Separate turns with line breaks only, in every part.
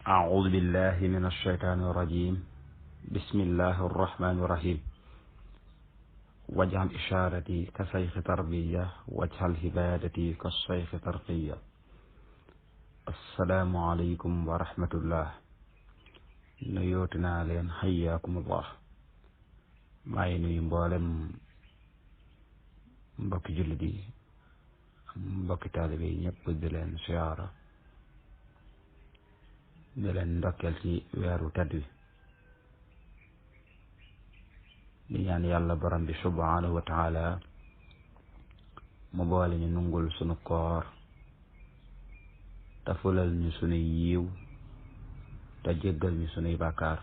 أعوذ بالله من الشيطان الرجيم بسم الله الرحمن الرحيم واجعل إشارتي كشيخ تربية واجعل هبادتي كالشيخ ترقية. السلام عليكم ورحمة الله. نيوتنا لين حياكم الله. maay nuyu mboolem mbokki jullit yi mbokki taalibe yi ñëpp di leen siyaara di leen ndokkeel ci weeru tedd wi di ñaan yàlla borom bi subhanahu wa taala mu boole ñu nungul sunu koor te fulal ñu sunuy yiiw te jéggal ñu sunuy bàkkaar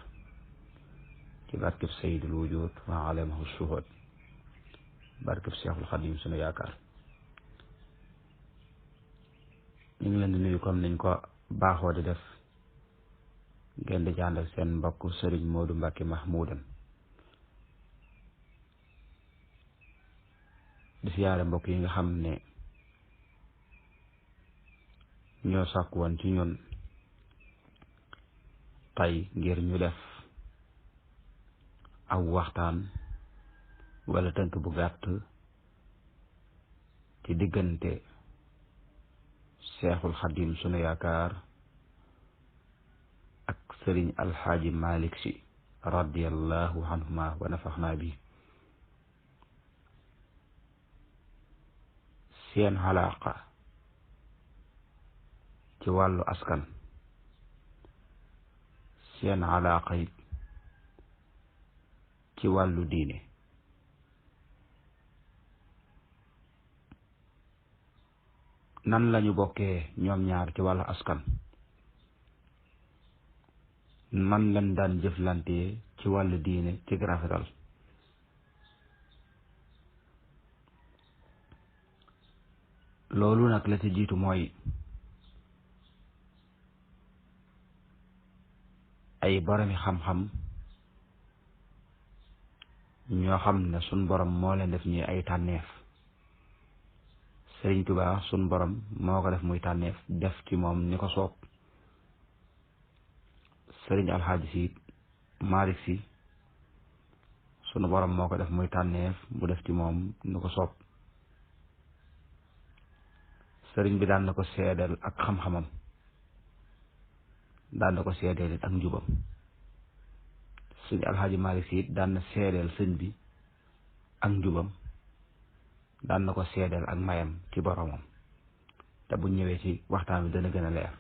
ci barkeb sayyidul wujud wa alamahu shuhud barkeb Seexul Xadim sunu yaakaar. ñu ngi leen di nuyu comme niñ ko baaxoo di def ngeen di jàndal seen mbokk Serigne Modou Mbacké Mahmoudan di siyaare mbokk yi nga xam ne ñoo sàkk woon ci ñun tey ngir ñu def aw waxtaan wala tënk bu gàtt ci diggante Seexul Xadim sunu yaakaar ak Sëriñ Alxaaji Malik Si radiyallahu anhuma wa nafaxna bi. seen xalaaqa ci wàllu askan, seen xalaaqa it ci wàllu diine. nan lañu bokkee ñoom ñaar ci wàllu askan, nan lañ daan jëflante ci wàllu diine ci rafetal. loolu nag la ci jiitu mooy ay boromi xam-xam ñoo xam ne sun borom moo leen def ñi ay tànneef. Sëriñ Tuubaa sun borom moo ko def muy tànneef def ci moom ni ko soob. Sëriñ Alxaaji Si Maalik Si sunu borom moo ko def muy tànneef mu def ci moom ni ko soob. sëriñ bi daan na ko seedeel ak xam-xamam, daan na ko seedeel ak njubam. sëñ Alxaaji Maalik Si daan na seedeel sëñ bi ak njubam, daan na ko seedeel ak mayam ci boromam. te bu ñëwee ci waxtaan bi dana gën a leer.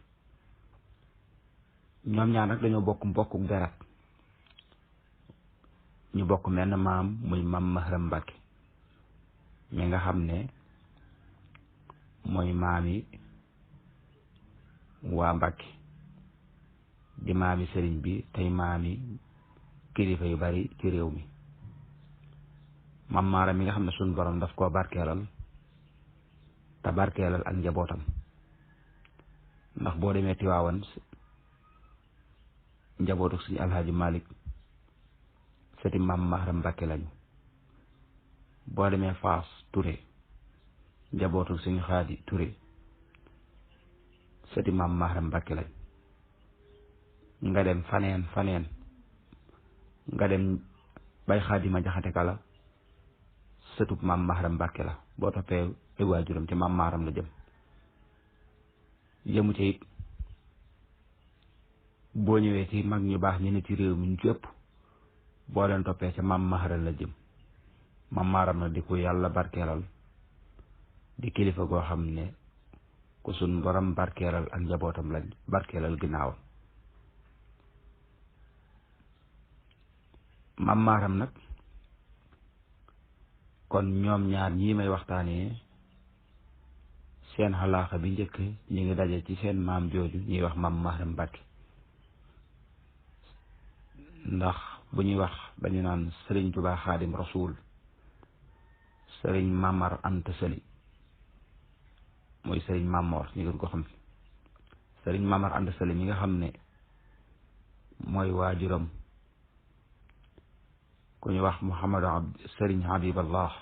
ñoom ñaar nag dañoo bokk mbokku deret, ñu bokk menn maam muy Maam Mahram Mbàkke mi nga xam ne mooy maami waa Mbàkke di maami sëriñ bi tey maami kilifa yu bari ci réew mi. Maam Maaram mi nga xam ne suñ borom daf koo barkeelal te barkeelal ak njabootam, ndax boo demee Tiwaawan njabootu suñu Alxaaji Malik sëti Maam Mahram Mbàkke lañu. boo demee Faas Touré njabootu suñu Xaadi Touré sëti Maam Mahram Mbàkke lañ. nga dem faneen nga dem bay Xaadima Jaxate Kala sëtub Maam Mahram Mbàkke la. boo toppee ay waajuram ci Maam Maaram la jëm. jëmu ci it boo ñëwee ci mag ñu baax ñu ne ci réew mi ñu ci ëpp boo leen toppee ca Maam Mahram la jëm. Maam Maaram na di ko yàlla barkeelal, di kilifa goo xam ne ku sun borom barkeelal ak njabootam lañ barkeelal ginnaawam. Maam Maaram nag kon ñoom ñaar ñii may waxtaanee seen xalaaxa bi njëkk ñi ngi daje ci seen maam jooju ñuy wax Maam Mahram Mbàkke. ndax bu ñuy wax dañu naan Sëriñ Tuubaa Xaadim Rasuul Sëriñ Mamar Anta Sali mooy Sëriñ Mamor ñu gën ko xam. Sëriñ Mamar Anta Sali mi nga xam ne mooy waajuram ku ñu wax Sëriñ Habiballah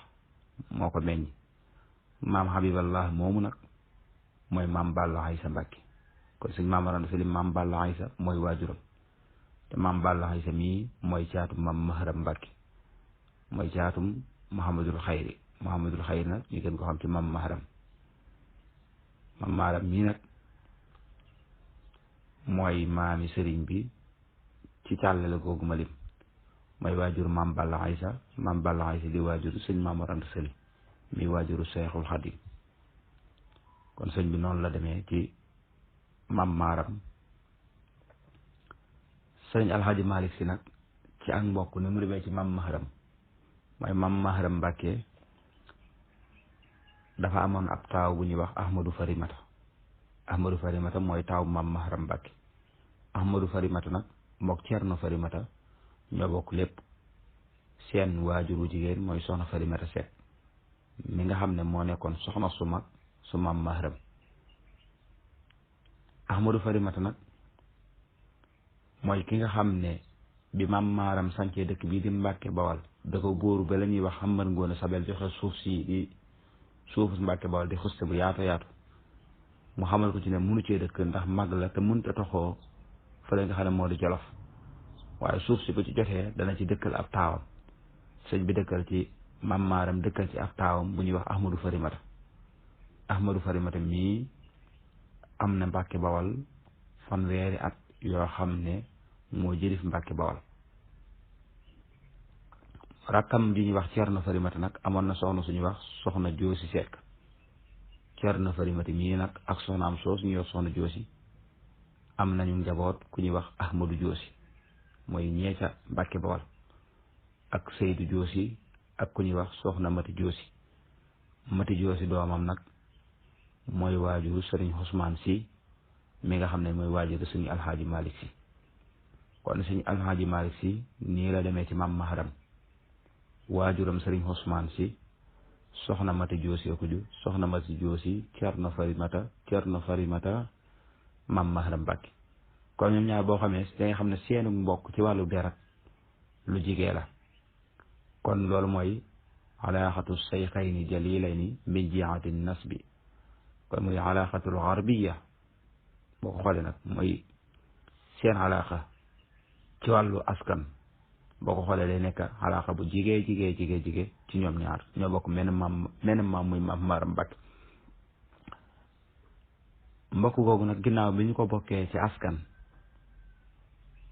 moo ko meññ. maam Habiballah moomu nag mooy Maam Balla Aysa Mbàkke kon sëñ Maam Mor Anta Sali maam Balla Aysa mooy waajuram te maam Balla Aysa mii mooy caatum maam Maharam Mbàkke mooy caatum Muhammadul Xayri nag ñu gën ko xam ci maam Maharam mii nag mooy maami sëriñ bi ci càllale googu ma lim mooy waajur maam Balla Aysa di waajuru sëñ Maam Mor Anta Sali mi waajuru Seexul Xadim kon sëñ bi noonu la demee ci maam Maaram sëñ Alxaaji Malik Si nag ci ak mbokk ni mu demee ci maam Maharam mooy maam Maharam Mbàkke dafa amoon ab taaw bu ñuy wax Ahmadou Farimata mooy taaw maam Maharam Mbàkke Ahmadou Farimata nag mook Cerno Farimata ñoo bokk lépp seen waajuru jigéen mooy soxna Farimata Seck mi nga xam ne moo nekkoon soxna su mag su maam Maharam Ahmadou Farimata nag mooy ki nga xam ne bi maam Maharam sancee dëkk bii di Mbàkke Bawal da ko góoru ba la ñuy wax Xambar Ngoone Sabel joxe suuf si di suufu Mbàkke Bawal di xuste bu yaatu mu xamal ko ci ne munu cee dëkk ndax mag la te mënut a toxoo fële nga xam ne moo di Jolof waaye suuf si bu ci jotee dana ci dëkkal ab taawam sëñ bi dëkkal ci maam Maharam dëkkal ci ab taawam bu ñuy wax Ahmadou Farimata mii am na Mbàkke Bawal fanweeri at yoo xam ne moo jëlif Mbàkke Bawal rakkam ji ñuy wax Cerno Farimata nag amoon na soxna suñuy wax soxna Joosi Sekk Cerno Farimata mii nag ak soxnaam soos ñuy wax soxna Joosi am nañu njaboot ku ñuy wax Ahmadou Joosi mooy ñeeca Mbàkke Bawal ak Seydou Joosi ak ku ñuy wax soxna Mati Joosi doomam nag mooy waajuru sëriñ Ousmane Si mi nga xam ne mooy waajuru sëriñ Alxaaji Malik Si kon sëriñ Alxaaji Malik Si nii la demee ci maam Maharam waajuram sëriñ Ousmane Si soxna Mati Joosi ko ju soxna Mati Joosi Cerno Farimata maam Maharam Mbàkke kon ñoom ñaar boo xamee da nga xam ne seenu mbokk ci wàllu deret lu jigee la kon loolu mooy alaaxatu sayxayni jalilayni min jiati nasbi kon muy alaaxatul garbiya boo ko xoolee nag mooy seen alaaxa ci wàllu askan boo ko xoolee day nekk alaaxa bu jigee ci ñoom ñaar ñoo bokk menn maam muy maam Maharam Mbàkke mbokk googu nag ginnaaw bi ñu ko bokkee ci askan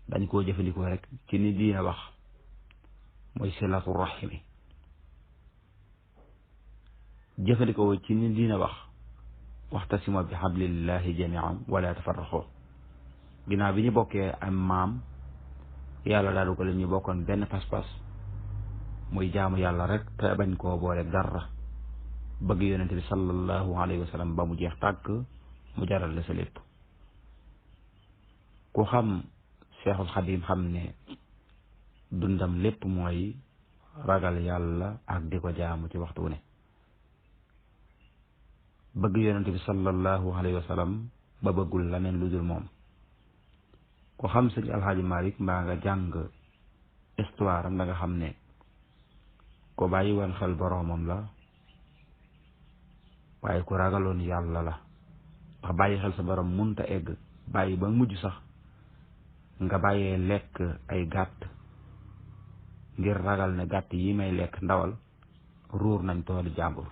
dañ koo jëfandikoo rek ci ni diina wax mooy silatu rahimi jëfandikoo ci ni diina wax waxtasima bi hablillahi jamian wala tafarraqu ginnaaw bi ñu bokkee am maam yàlla daal ko leen ñu bokkoon benn pas-pas muy jaamu yàlla rek te bañ koo boole dara bëgg yonente bi sallallahu alayhi wa sallam ba mu jeex tàkk mu jaral la sa lépp ku xam Seexul Xadim xam ne dundam lépp mooy ragal yàlla ak di ko jaamu ci waxtu wu ne bëgg yonente bi sallallahu alayhi wa sallam ba bëggul leneen lu dul moom ku xam sëñ Alxaaji Malik mbaa nga jàng histoire am da nga xam ne ko bàyyi woon xel boroomam la waaye ku ragaloon yàlla la ndax bàyyi xel sa borom munta egg bàyyi ba mujj sax nga bàyyee lekk ay gàtt ngir ragal ne gàtt yi may lekk ndawal ruur nañ tooli jàmbur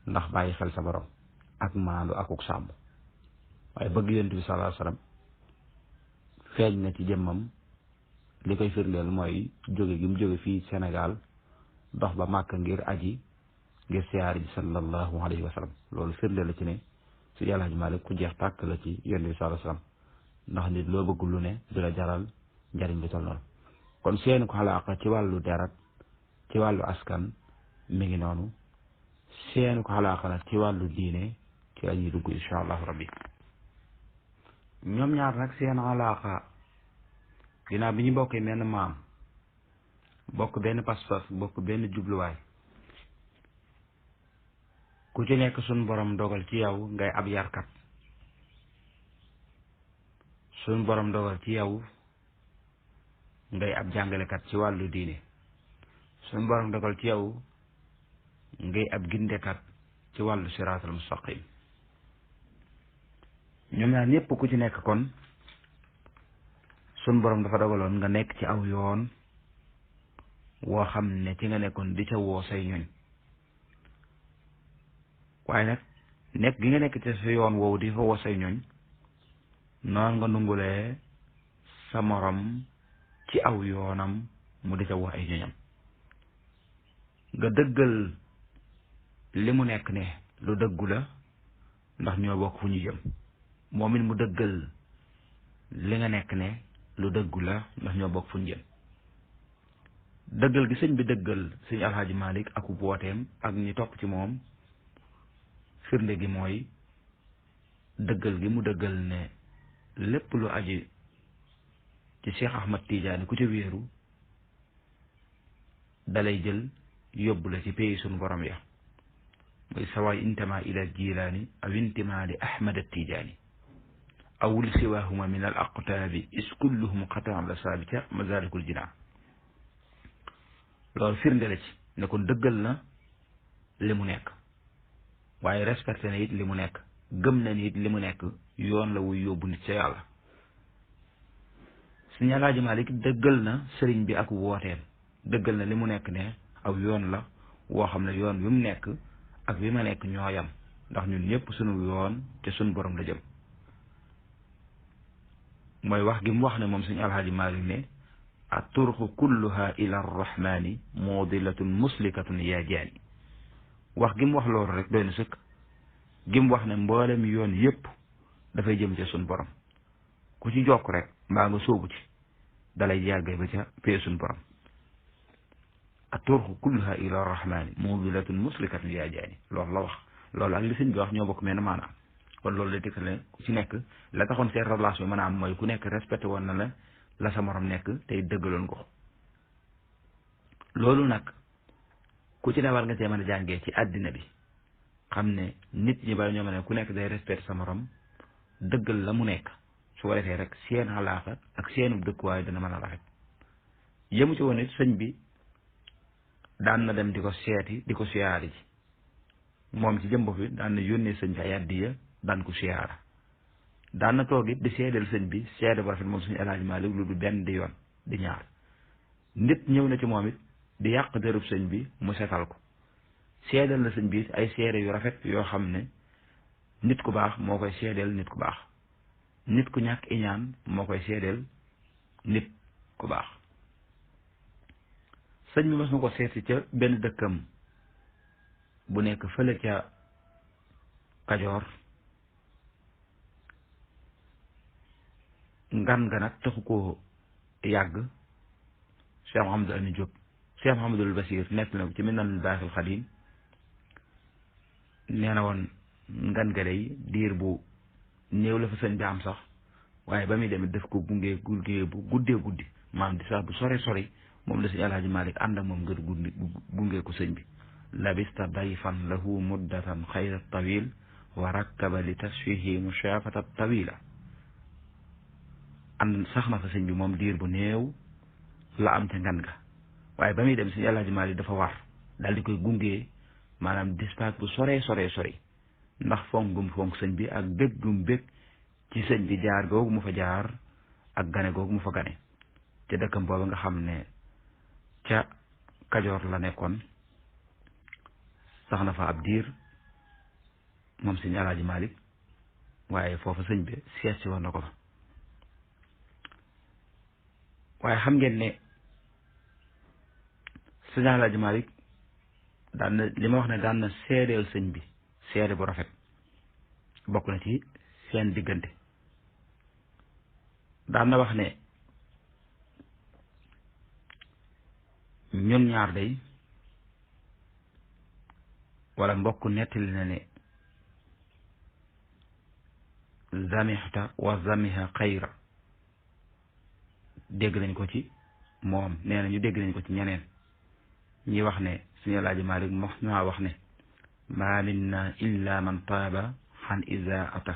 ndax bàyyi xel sa borom ak maandu akuk sàmm waaye bëgg yonent bi sallallahu alayhi wasallam feeñ na ci jëmmam li koy firndeel mooy jóge gi mu jóge fii Sénégal dox ba Màkka ngir aji ngir siyaar ji sallallahu alayhi wasallam loolu firndeel la ci ne si Alxaaji Maalik ku jeex tàkk la ci yonent bi sallallahu alayhi wasallam ndax nit loo bëgg lu ne du la jaral njariñ bi toll noonu kon seeni ko xalaaqa ci wàllu deret ci wàllu askan mi ngi noonu seeni ko xalaaqa nag ci wàllu diine ci la ñuy dugg insha allahu rabbi ñoom ñaar nag seen xalaaqa ginnaaw bi ñu bokkee menn maam bokk benn pas-pas bokk benn jubluwaay ku ci nekk suñ borom dogal ci yow ngay ab yarkat suñ borom dogal ci yow ngay ab jàngalekat ci wàllu diine suñ borom dogal ci yow ngay ab gindekat ci wàllu siraatal mustaqim ñoom ñaar ñëpp ku ci nekk kon sun borom dafa dogaloon nga nekk ci aw yoon woo xam ne ci nga nekkoon di ca woo say ñoñ waaye nag nekk gi nga nekk ci sa yoon woowu di fa woo say ñoñ noonu nga nungulee sa morom ci aw yoonam mu di ca woo ay ñoñam nga dëggal li mu nekk ne lu dëggu la ndax ñoo bokk fu ñu jëm moom it mu dëggal li nga nekk ne lu dëggu la ndax ñoo bokk fu ñu jëm dëggal gi sëñ bi dëggal sëñ Alxaaji Malik ak wooteem ak ñi topp ci moom firnde gi mooy dëggal gi mu dëggal ne lépp lu aji ci Cheikh Ahmad Tidiane ku ci wéeru dalay jël yóbbu la ci pays sunu borom ya muy sawaay intama ila jilaani aw intima li Ahmad Tidiane aw li siwahuma min al aqtaabi is kulluhum qataan la saabi ca masalikul jinaan loolu firnde la ci ne kon dëggal na li mu nekk waaye respecté na it li mu nekk gëm na ni it li mu nekk yoon la wuy yóbbu nit ca yàlla Sëñ Alaaji Malik dëggal na sëriñ bi ak wooteem dëggal na li mu nekk ne aw yoon la woo xam ne yoon wi mu nekk ak wi ma nekk ñoo yam ndax ñun ñëpp sunu yoon te sunu borom la jëm mooy wax gi mu wax ne moom Sëñ Alaaji Malik ne at-turqu kulluha ila arrahmani mudilatun muslikatun yaa jaani wax gi mu wax loolu rek doy na sëkk gi mu wax ne mboolem yoon yépp dafay jëm ca sun borom ku ci jokk rek mbaa nga sóobu ci dalay yàggee ba ca pee sun borom at-turqu kulluha ila arrahmani mudilatun muslikatun yaa jaani loolu la wax loolu ak li sëñ bi wax ñoo bokk mel maanaam kon loolu la dëkk ne ku ci nekk la taxoon seen relation mën a am mooy ku nekk respecté woon na la sa morom nekk tey dëggaloon ko loolu nag ku ci ne war nga cee mën a jàngee ci àddina bi xam ne nit ñi bala ñoo mën ne ku nekk day respecté sa morom dëggal la mu nekk su ko defee rek seen xalaaxa ak seenu dëkkuwaay dana mën a rafet yëmu ci woon it sëñ bi daan na dem di ko seeti di ko siyaari ji moom ci jëm bopp bi daan na yónnee sëñ bi ay addiya daan ko siyaara daan na toog it di seedeel sëñ bi seede bu rafet moom suñu Alaaji Maalik lu du benn di yoon di ñaar nit ñëw na ci moom it di yàq dërëb sëñ bi mu setal ko seedeel na sëñ bi ay seede yu rafet yoo xam ne nit ku baax moo koy seedeel nit ku baax nit ku ñàkk iñaan moo koy seedeel nit ku baax sëñ bi mas na ko seeti ca benn dëkkam bu nekk fële ca Kajoor ngan nga nag taxu koo yàgg Cheikh Mouhamadou Amine Diop Cheikh Mouhamadul Basir nekk na ci Minanul Baaxil Xadiim nee na woon ngan nga day diir bu néew la fa sëñ bi am sax waaye ba muy demit def ko gunge bu guddee guddi maanaam di sax bu sore sori moom la sëñ Alaaji Malik ànd ak moom ngir gunge ko sëñ bi labista dayfan lahu muddatan xayra tawil wa rakkaba li tasfihi mushafata tawila ànd sax na fa sëñ bi moom diir bu néew la am ca ngan ga waaye ba muy dem sëñ Alaaji Malik dafa war daal di koy gunge maanaam dispatch bu sore ndax fonk gum fonk sëñ bi ak bég gum bég ci sëñ bi jaar googu mu fa jaar ak gane googu mu fa gane te dëkkam booba nga xam ne ca Kajoor la nekkoon sax na fa ab diir moom sëñ Alaaji Malik waaye foofa sëñ bi seet si woon na ko fa waaye xam ngeen ne sëñ Alaaji Malik daan na li ma wax ne daan na seedeel sëñ bi seede bu rafet bokk na ci seen diggante daan na wax ne ñun ñaar day wala mbokk nettali na ne zamixta wa zamiha xayra dégg nañ ko ci moom nee na ñu dégg nañ ko ci ñeneen ñi wax ne suñu Alaaji Malik mos naa wax ne ma minna illa man taaba xan isaata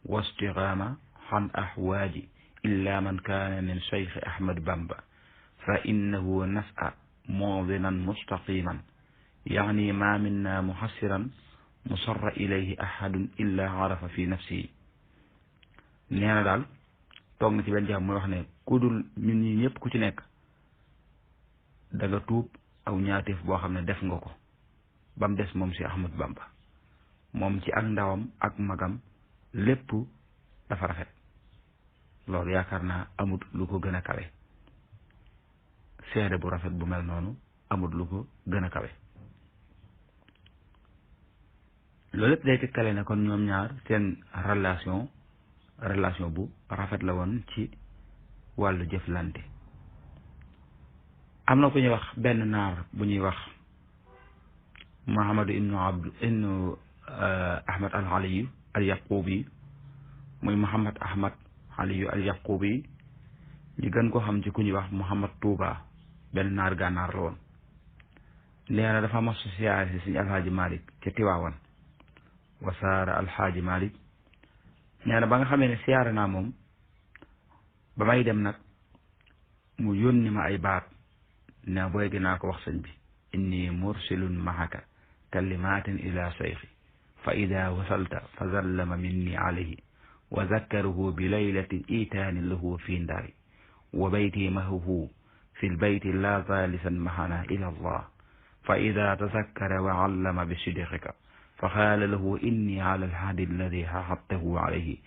wastigaama xan axwaaji illa man kaana min cheikh Ahmad Bamba fa innahu nasa mudinan mustaqiman يعني ما منا محسرا مصر إليه أحد إلا عرف في نفسه nee na daal toog na ci benn jàmm muy wax ne ku dul ñun ñi ñëpp ku ci nekk da nga tuub aw ñaateef boo xam ne def nga ko ba mu des moom si Ahmadu Bamba moom ci ak ndawam ak magam lépp dafa rafet loolu yaakaar naa amut lu ko gën a kawe seede bu rafet bu mel noonu amut lu ko gën a kawe loolu lépp day tekkale ne kon ñoom ñaar seen relation bu rafet la woon ci wàllu jëflante. am na ku ñuy wax benn naar bu ñuy wax Muhammadu ibnu Ahmad al Aliyu al Yaqubi muy Muhammad Ahmad Aliyu al Yaqubi ñu gën ko xam ci ku ñuy wax Muhammad Tuuba benn naar gànnaar la woon. nee na dafa mas siyaare si suñu alxaaji Malik ca Tiwaawan wasaara alxaaji Malik nee na ba nga xamee ne siyaare naa moom ba may dem nag mu yónni ma ay baat ne booy gi naa ko wax sëñ bi inni mursilun mahaka kalimatin ila cheikhi fa ida wasalta fa zallama minni alayhi wa zakkaruhu bi laylati itaani lahu fi ndaari wa bayti mahuhu fi lbayti la zalisan mahana ila allah fa ida tazakkara wa allama bi sidqika fa qaala lahu inni ala alhadi alladi ahadtahu alayhi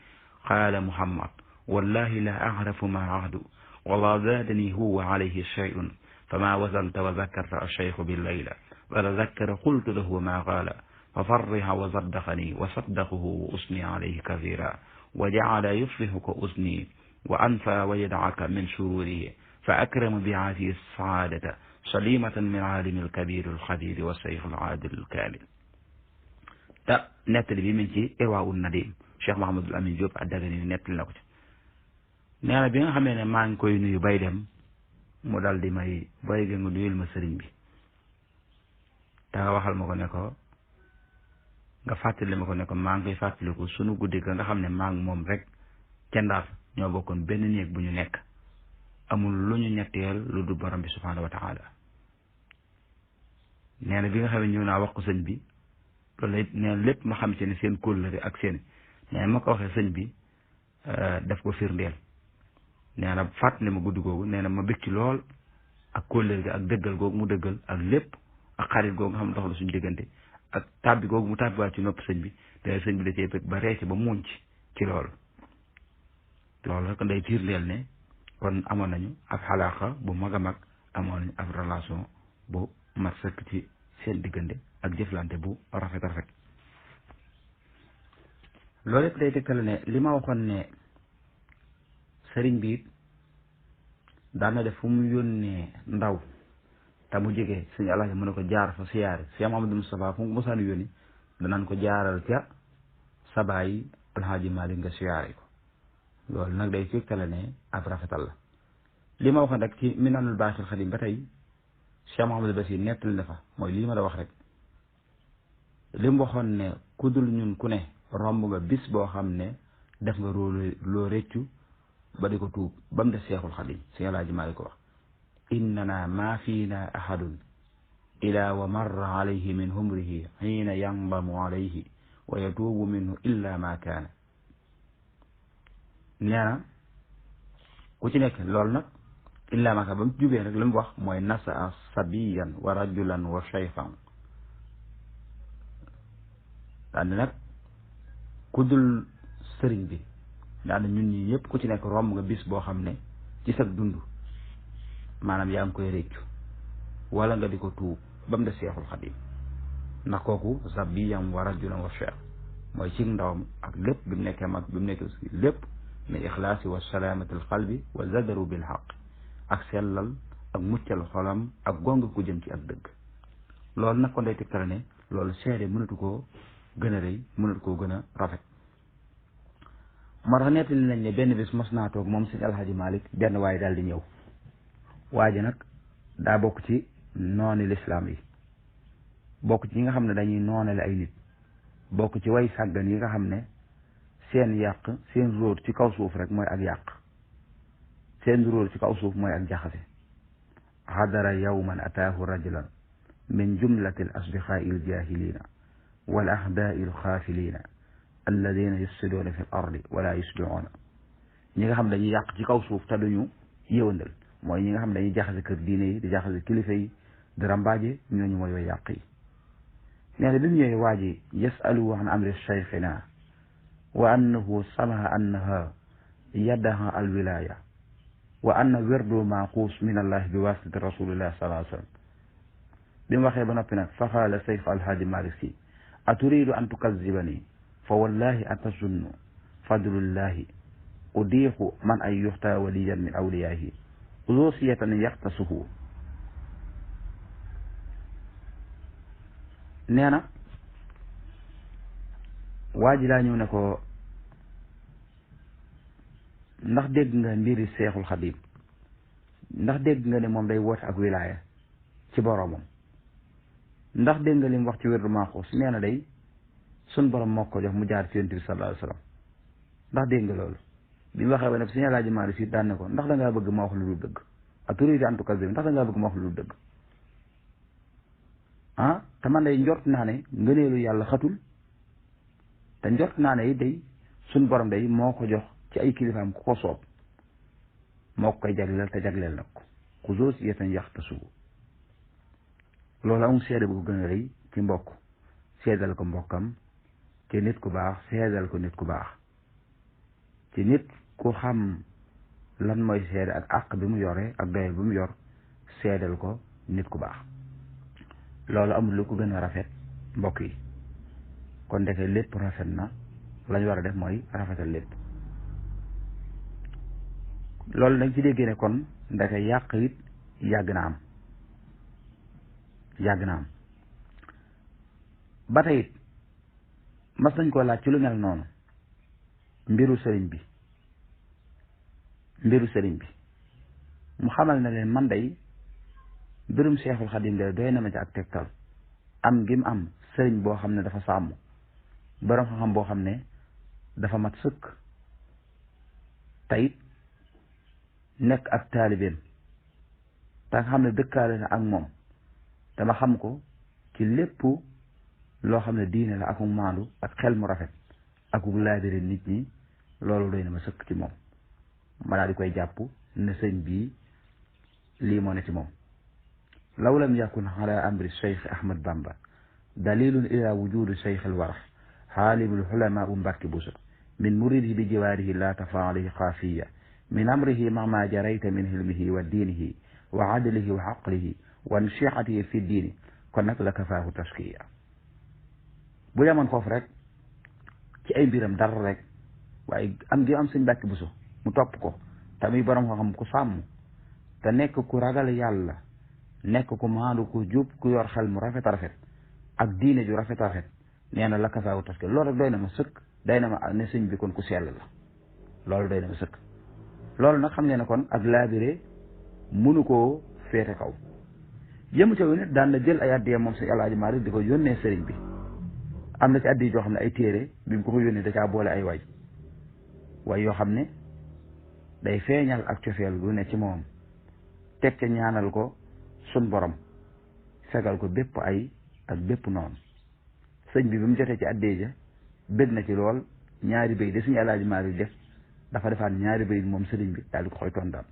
qaala muhammad wallahi la agrafu ma ahdu wala zaadani huwa alayhi shay'un fama wasalta wa zakkarta alcheikhu billayla wa tazakkara qultu lahu ma qaala fa farriha wa saddaqani wa saddaquhu wa usni alayhi kathira wa jacala yufrihuka usni wa anfa wa yadcaka min sururihi fa akrama bi'aati saadata salimatan min aalimi alkabir alxadir wa sayf alaadil alkaamil. te nettali bi min ci Irwaa'un Nadiim Cheikh Mahamadul Amin Diop ad-Dagana nettali na ko ci. nee na bi nga xamee ne maa ngi koy nuyu bay dem mu dal di may bay ga nga nuyul ma sëriñ bi te nga waxal ma ko ne ko nga fàttali ma ko ne ko maa ngi koy fàttaliku sunu guddi ga nga xam ne maa ngi moom rek ca Ndar ñoo bokkoon benn néeg bu ñu nekk amul lu ñu ñetteel lu du borom bi subhaanahu wa taala. nee na bi nga xam ne ñëw naa wax ko sëñ bi loolu it nee na lépp ma xam ci ne seen kóllëre ak seen nee na ma ko waxee sëñ bi daf ko firndeel. nee na fàttali ma guddi googu nee na ma bëgg ci lool ak kóllëre gi ak dëggal googu mu dëggal ak lépp ak xarit googu nga xam ne dox la suñu diggante ak tàbbi googu mu tàbbiwaat ci nopp sëñ bi te sëñ bi da cee bëgg ba reeci ba muuñ ci loolu rek day firndeel ne kon amoon nañu ab xalaaqa bu mag a mag amoon nañu ab relation bu mat sëkk ci seen diggante ak jëflante bu rafet rafet. loolu yëpp day tekkale ne li ma waxoon ne sëriñ bi it daan na def fu mu yónnee ndaw te mu jege suñu alaaji mën na ko jaar fa siyaare Cheikh Mahamadou Moustapha fu mu mosaan yónni danaan ko jaaral ca sabaay alxaaji Maalik nga siyaare ko. loolu nag day tekkale ne ab rafetal la. li ma waxoon rek ci Minanul Baaxil Xadim ba tey Cheikh Mahamadou Basir nettali na fa mooy lii ma la wax rek li mu waxoon ne ku dul ñun ku ne romb nga bis boo xam ne def nga loo réccu ba di ko tuub ba mu des Seexul Xadim si alaaji maa ko wax innana ma fiina ahadun ila wa marra alayhi min humrihi xiina yandamu alayhi wa yatuubu minhu illa ma kaana. nee na ku ci nekk loolu nag illa ma kaana ba mu jubee rek li mu wax mooy nasaa sabiyan wa rajulan wa shayfan daal nag ku dul sëriñ bi daal ñun ñi ñëpp ku ci nekk romb nga bis boo xam ne ci sag dund maanaam yaa ngi koy réccu wala nga di ko tuub ba mu des Seexul Xadim ndax kooku sabiyan wa rajulan wa shayfan mooy ci ndawam ak lépp bi mu nekkee mag bi mu nekkee lépp min ixlaasi wa salaamati al qalbi wa zadaru bil xaq ak sellal ak muccal xolam ak gong ku jëm ci ak dëgg. loolu nag kon day tegtale ne loolu seede mënatu koo gën a rëy mënatu koo gën a rafet. moo tax nettali nañ ne benn bis mos naa toog moom sëñ alxaaji Malik benn waaye daal di ñëw waa ji nag daa bokk ci nooni lislaam yi bokk ci ñi nga xam ne dañuy noonale ay nit bokk ci way sàggan yi nga xam ne seen yàq seen róor ci kaw suuf rek mooy ak yàq seen róor ci kaw suuf mooy ak jaxase. hadara yawman ataahu rajulan min jumlati al asdiqaai al jahilina wal ahdaai al xaafilina alladina yufsiduuna fi l ardi wala yuslihuuna ñi nga xam dañuy yàq ci kaw suuf te duñu yéwandal mooy ñi nga xam dañuy jaxase kër diine yi di jaxase kilifa yi di rambaaje ñooñu mooy way yàq yi nee na bi mu ñëwee waa ji yasalu an amri cheikhina wa annahu samaha annaha yaddaha alwilaya wa anna wirdu maaquus min allahi bi wasitati rasulillah sallallahu alayhi wa sallam bi mu waxee ba noppi nag fa qaala sayf alhaaji malik si aturidu an tukazibani fa wallahi atazunnu fadlullahi udiixu man ay yuxta waliyan min awliyaahi uzoosiyatan yaxtasuhu nee na waa ji laa ñëw ne ko ndax dégg nga mbiri seexul xadim ndax dégg nga ne moom day woote ak wilaaya ci boroomam ndax dégg nga li mu wax ci wérdu maaxuus nee na day sun borom moo ko jox mu jaar ci yonent bi sallallahu alayhi wa sallam ndax dégg nga loolu bi mu waxee ba ne Sëñ Alaaji Maalik Si daan ne ko ndax da ngaa bëgg ma wax lu dul dëgg aturiidu an tukazziba ndax da ngaa bëgg ma wax lu dul dëgg ah te man day njort naa ne ngëneelu yàlla xatul te njort naa ne day sun borom day moo ko jox ci ay kilifaam ku ko soob moo ko koy jagleel te jagleel nag ko ku zoos yetan yaxtasu loolu amul seede bu ko gën a rëy ci mbokk seedal ko mbokkam ci nit ku baax seedal ko nit ku baax ci nit ku xam lan mooy seede ak àq bi mu yore ak doyal bi mu yor seedal ko nit ku baax loolu amul lu ko gën a rafet mbokk yi kon ndeke lépp rafet na lañ war a def mooy rafetal lépp loolu nag ci déggee ne kon ndeke yàq it yàgg na am ba tey it mas nañ koo laaj ci lu mel noonu mbiru sëriñ bi mu xamal na leen man day mbirum Seexul Xadim de doy na ma ci ak tegtal am gi mu am sëriñ boo xam ne dafa sàmm borom xam-xam boo xam ne dafa mat sëkk tayit nekk ak taalibeem te nga xam ne dëkkaale na ak moom dama xam ko ci lépp loo xam ne diine la akuk maandu ak xel mu rafet akuk laabire nit ñi loolu doy na ma sëkk ci moom ma daal di koy jàpp ne sëñ bii lii moo ne ci moom law lam yakun ala amri cheikh ahmad bamba dalilun ila wujudi cheikh alwarax xaalimul xulama u mbàkki buso min muridihi bi jiwaarihi la tafa alayhi xaafiya min amrihi ma jarayta min hilmihi wa diinihi wa adlihi wa aqlihi wa nasiihatihi fi diini kon nag la kafaahu taskiya bu demoon foofu rek ci ay mbiram dara rek waaye am gi am sëñ Mbàkke Buso mu topp ko te muy borom xam ku sàmm te nekk ku ragal yàlla nekk ku maandu ku jub ku yor xel mu rafet a rafet ak diine ju rafet a rafet nee na la kafaahu taskiya loolu rek doy na ma sëkk doy na ma ne sëñ bi kon ku sell la loolu doy na ma sëkk loolu nag xam ngeen ne kon ak laabire mënu koo féete kaw yëmu ca nit daan na jël ay addiya moom sëñ Alaaji Maalik di ko yónnee sëriñ bi am na ci addi joo xam ne ay téere bi mu ko yónnee da caa boole ay way yoo xam ne day feeñal ak cofeel gu ne ci moom teg ca ñaanal ko sun borom fegal ko bépp ay ak bépp noonu sëñ bi mu jotee ci addee ja bëgg na ci lool ñaari béy de sëñ Alaaji Maalik def dafa defaat ñaari béy moom sëriñ bi daal di ko xoy tontaan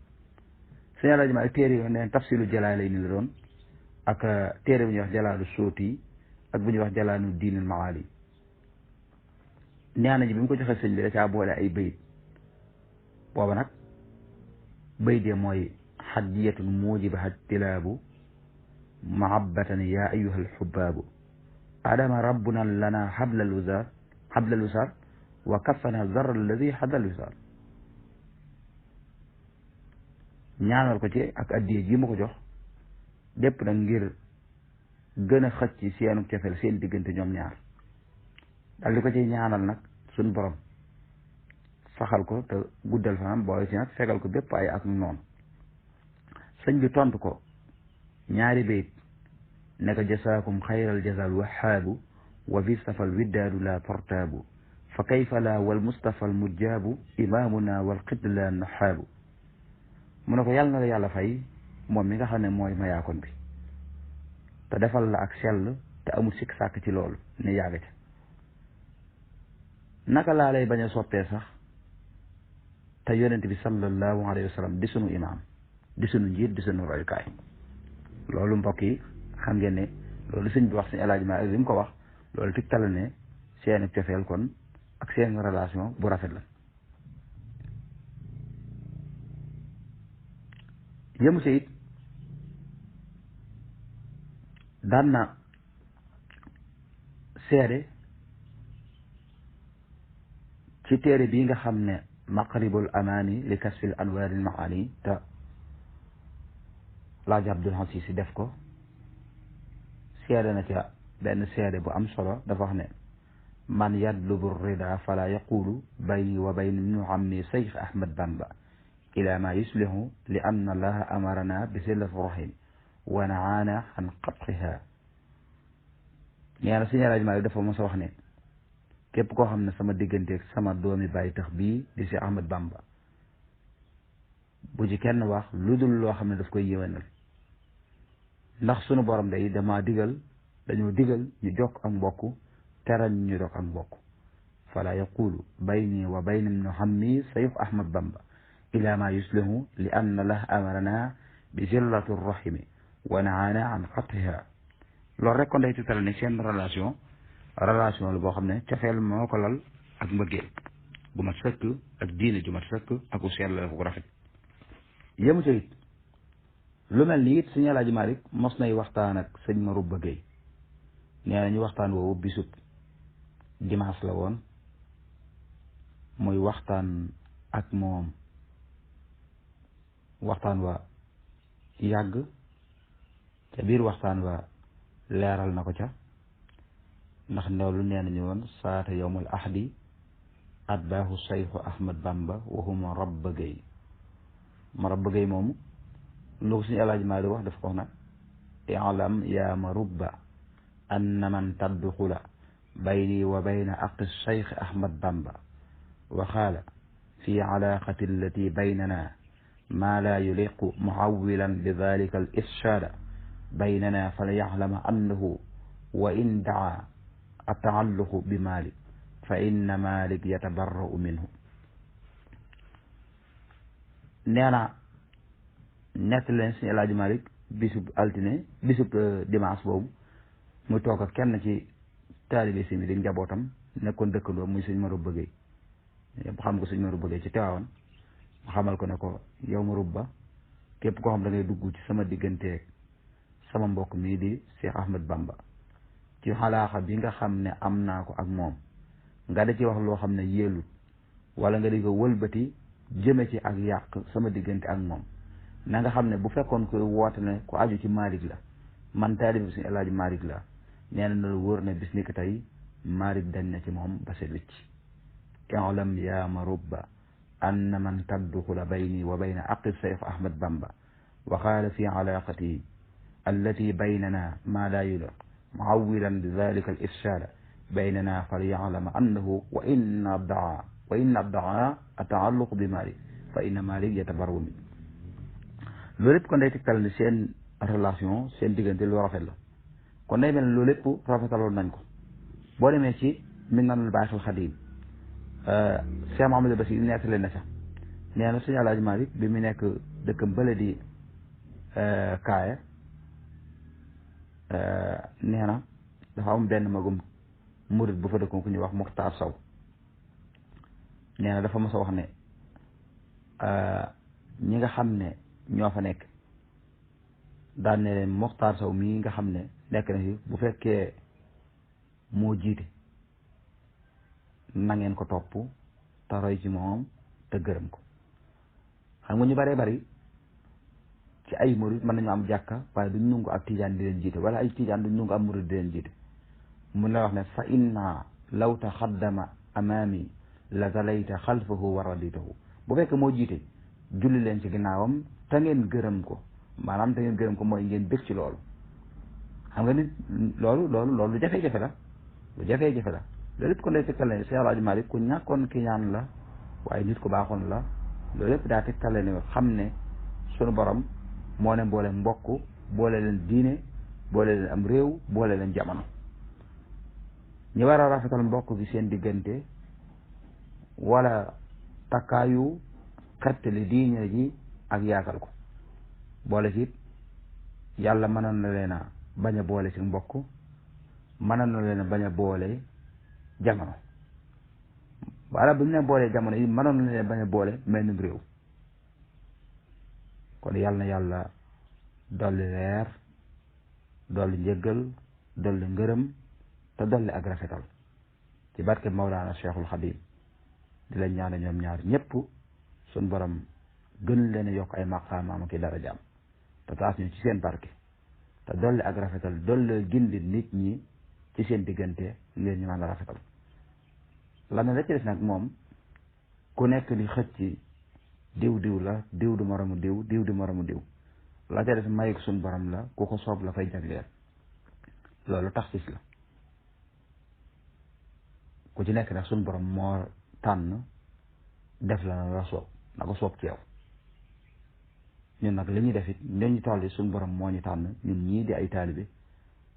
sëñ Alaaji Maalik téere yoo ne tafsilu Jalaalayni la doon ak téere bu ñuy wax Jalaalu Suuti ak bu ñuy wax Jalaalu Diinil Maali nee nañu bi mu ko joxee sëñ bi da caa boole ay bayit booba nag bayit ya mooy xadiyatun mujibaha tilaabu mahabbatan yaa ayuha alxubaabu adama rabbuna lana xablal wisaal wa kafana zarra alladi xadal wisaal ñaanal ko ci ak addiye ji ma ko jox dépp nag ngir gën a xëcc ci seenu cofeel seen diggante ñoom ñaar dal di ko ci ñaanal nag suñ borom saxal ko te guddal fanam boole ci nag fegal ko bépp ay ak noonu sëñ bi tontu ko ñaari bayit ne ko jasaakum xayral jasal wahaabu wa fi safal widdaadu la tortaabu fa kayfa la wal mustafa al mujjaabu imaamuna wal xidla naxaabu mu ne ko yàlla na la yàlla fay moom mi nga xam ne mooy mayaakoon bi te defal la ak sell te amul sikk sàkk ci loolu ne yàgg ca naka laa lay bañ a soppee sax
te yonent bi sallallahu alayhi wa sallam di sunu imaam di sunu njiit di sunu royukaay. loolu mbokk yi xam ngeen ne loolu sëñ bi wax sëñ El Hadj Malick li mu ko wax loolu tegtal ne seen cofeel kon ak seen relation bu rafet la. yëmu ci it daan na seede ci téere bii nga xam ne maqribul amaani li kasfil anwaaril maani te Laaji Abdul Asiis si def ko seede na ca benn seede bu am solo dafa wax ne man yadlubu rida fala yaqulu bayni wa bayna ibnu ammi Seex Ahmad Bamba ila ma yuslihu li anna allaha amarana bi silati rahim wa naana an qat'iha. nee na Sëñ Alaaji Maalik dafa mos a wax ne képp koo xam ne sama digganteeg sama doomi bàyyi tax bii di Seex Ahmad Bamba bu ci kenn wax lu dul loo xam ne daf koy yéwénal ndax sunu borom day dañoo digal ñu jokk ak mbokk teral ñu dog ak mbokk fala yaqulu bayni wa bayna ibnu hammi Seex Ahmad Bamba ila ma yuslihu li anna allaha amarana bi zillati rahimi wa naana an qat'iha. loolu rek kon day tutal ne seen relation la boo xam ne cofeel moo ko lal ak mbëggeel gu mat sëkk ak diine ju mat sëkk ak u sell la ko rafet. yëmu ca it lu mel ni it sëñ Alaaji Maalik mos nay waxtaan ak sëñ Marouba Gueye nee na ñu waxtaan woowu bisub dimanche la woon muy waxtaan ak moom waxtaan wa yàgg ca biir waxtaan wa leeral na ko ca ndax loolu nee nañu woon saata yowmul ahdi atbaahu Seexu Ahmad Bamba wa huma Rabba Gueye Marabba Gueye moomu lu ko suñu Alaaji Maalik wax daf ko wax nag i'lam yaa Marubba anna man tadxula bayni wa bayna aqi Seex Ahmad Bamba wa qaala fi alaaqati allati baynana maa laa yuliqu muawwilan bi dalika al irshaada baynana falya'lama annahu wa in daa ataalluqu bi Maalik fa inna Maalik yatabarra'u minhu. nee na nett leen Sëñ Alaaji Maalik bisub dimanche boobu muy toog ak kenn ci taalibe si mi di njabootam nekkoon dëkkandoo muy Sëñ Marouba Gueye yëpp xam ko Sëñ Marouba Gueye ci Tiwaawan mu xamal ko ne ko yow Marouba képp koo xam da ngay dugg ci sama digganteeg sama mbokk mii di Cheikh Ahmad Bamba ci xalaaxa bi nga xam ne am naa ko ak moom nga da ci wax loo xam ne yéelut wala nga di ko wëlbati jëme ci ak yàq sama diggante ak moom na nga xam ne bu fekkoon koy woote ne ku aju ci Maalik la man taalibe Sëñ Alaaji Maalik la nee na la wóor ne bis ni ko tey Maalik dañ na ci moom ba set wicc. i'lam yaa Marubba anna man tadxula bayni wa bayna aqi Seex Ahmad Bamba wa qaala fi alaaqati allati baynana maa laa yuliq muawwilan bi dalika al irshaada baynana falya'lam annahu wa in addaa ataalluq bi Maalik fa inna Maalik yatabarra'u minhu. loolu lépp kon day tegtal ne seen relation seen diggante lu rafet la kon day mel ne loolu lépp rafetaloon nañ ko boo demee ci Minanul Baaxil Xadiim Cheikh Mouhamadou Bachir nettali na sax nee na Sëñ Alaaji Maalik bi mu nekk dëkkam bële di Kaaya nee na dafa am benn magum murit bu fa dëkkoon ku ñuy wax Muxtaar Saw nee na dafa mos a wax ne ñi nga xam ne ñoo fa nekk daan ne leen Muxtaar Saw mii nga xam ne nekk na fi bu fekkee moo jiite na ngeen ko topp te roy ci moom te gërëm ko. xam nga ñu bëree bëri ci ay murit mën nañu am jàkka waaye duñ nungu ak tijaan di leen jiite wala ay tijaan duñ nungu am murit di leen jiite mun la wax ne fa inna law taxaddama amaami la zalayta xalfahu wa raditahu bu fekkee moo jiite julli leen ci ginnaawam te ngeen gërëm ko maanaam te ngeen gërëm ko mooy ngeen bég ci loolu. xam nga nit loolu lu jafe-jafe la loolu lépp kon day tegtal ne Cheikh Alaaji Maalik ku ñàkkoon ki ñaan la waaye nit ku baaxoon la loolu lépp daa tegtal ne xam ne sunu borom moo ne boole mbokk boole leen diine boole leen am réew boole leen jamono ñi war a rafetal mbokk gi seen diggante wala takkaayu xettali diine ji ak yaatal ko boole ci yàlla mënoon na leen a bañ a boole ci mbokk mënoon na leen a bañ a boole jamono wala bu ñu leen boolee jamono yi mënoon na leen bañ a boole mel ni réew kon yàlla na yàlla dolli leer dolli njëggal dolli ngërëm te dolli ak rafetal ci barke Mawlaana Cheikhul Xadim di leen ñaane ñoom ñaar ñëpp suñ borom gën leen a yokk ay maqaamaam ak darajaam te taas ñu ci seen barke te dolli ak rafetal dolli gindi nit ñi ci seen diggante ngeen ñu mën a rafetal la ne la ci des nag moom ku nekk di xëcc diw la diw du moromu diw di moromu diw la ca des mayik suñ borom la ku ko soob la fay jagleel loolu taxsis la ku ci nekk nag suñ borom moo tànn def la na la soob na ko soob ci yow ñun nag li ñuy def it ñooñu toll suñ borom moo ñu tànn ñun ñii di ay taalibe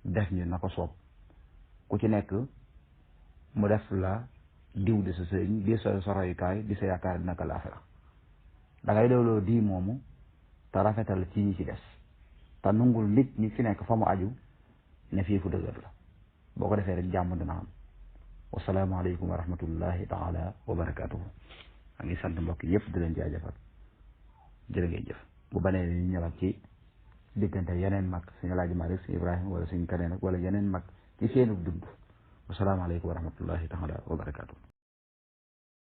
def ñu na ko soob ku ci nekk mu def la diw di sa sëriñ di sa royukaay di sa yaakaar dina ko laaxira da ngay dooloo di moomu te rafetal ci ñi ci des te nungul nit ñi ci nekk fa mu aju ne fii fu dëgër la boo ko defee rek jàmm dina am wasalaamaaleykum wa rahmatullahi taala wa barakaatuhu a ngi sant mbokk yëpp di leen jaajëfal jërë ngeen jëf bu banee ñu ñëwaat ci diggante yeneen mag suñu Alaaji Maalik suñu Ibrahima wala suñu keneen ak wala yeneen mag ci seenu dund wasalaamaaleykum wa rahmatullahi taala wa barakaatuhu